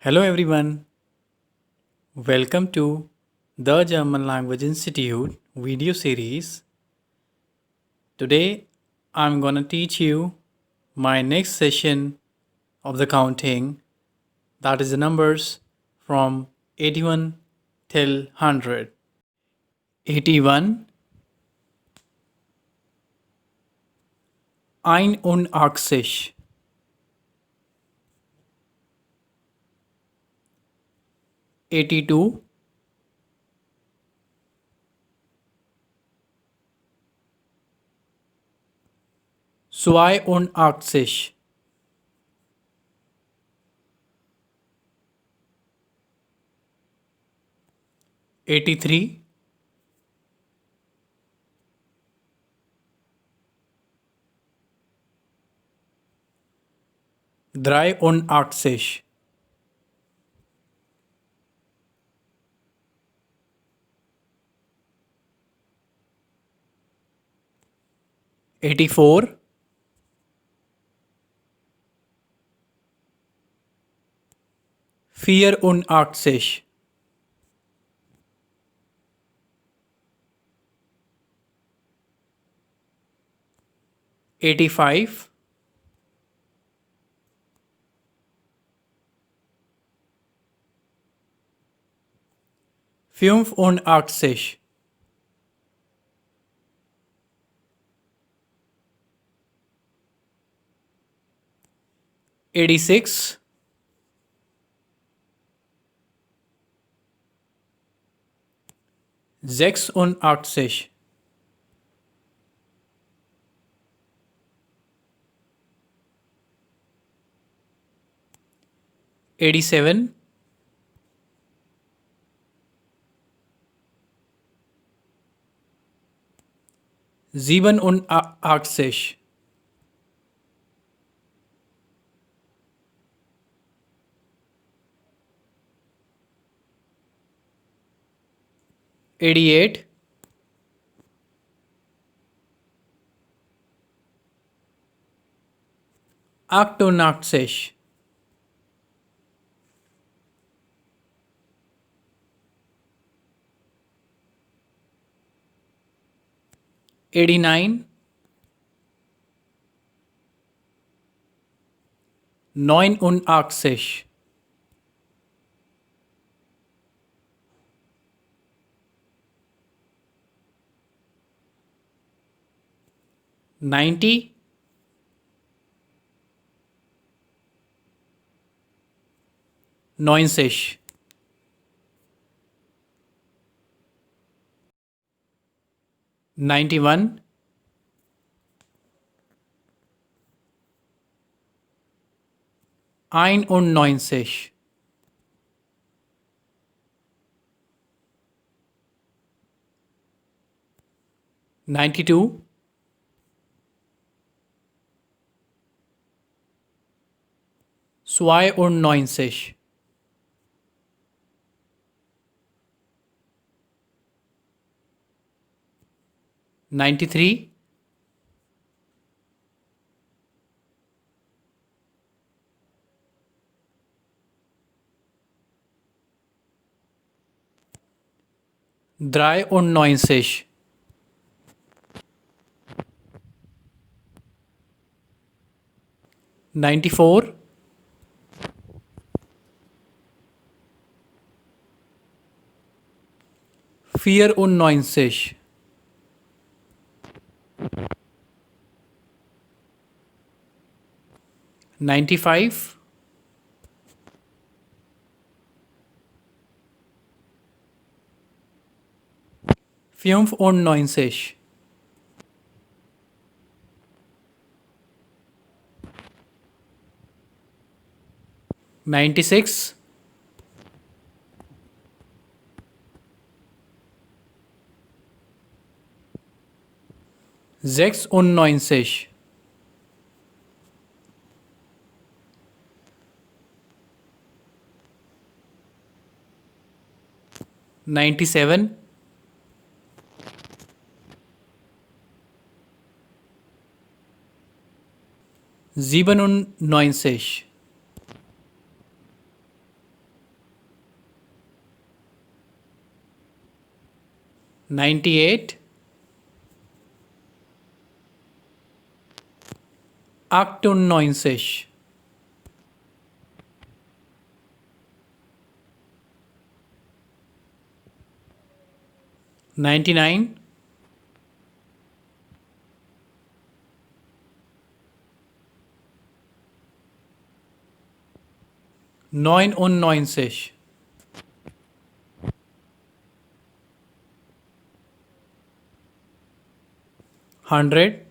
Hello everyone, welcome to the German Language Institute video series. Today I'm gonna teach you my next session of the counting, that is the numbers from 81 till 100. 81 81. 82 82. 83 83. 84 84. 85 85. 86 86. 87 87. 88 88. 89 89. 90 90. 91 91. 92 92. 93 93. 94 94. 95 95. 96 96. 97 97. 98 98. 99 99. 100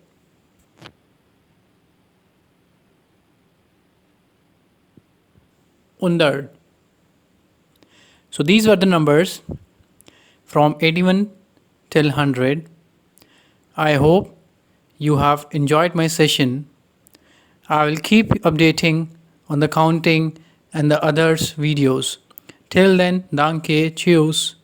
100. So these were the numbers from 81 till 100. I hope you have enjoyed my session. I will keep updating on the counting and the others videos. Till then, danke, cheers.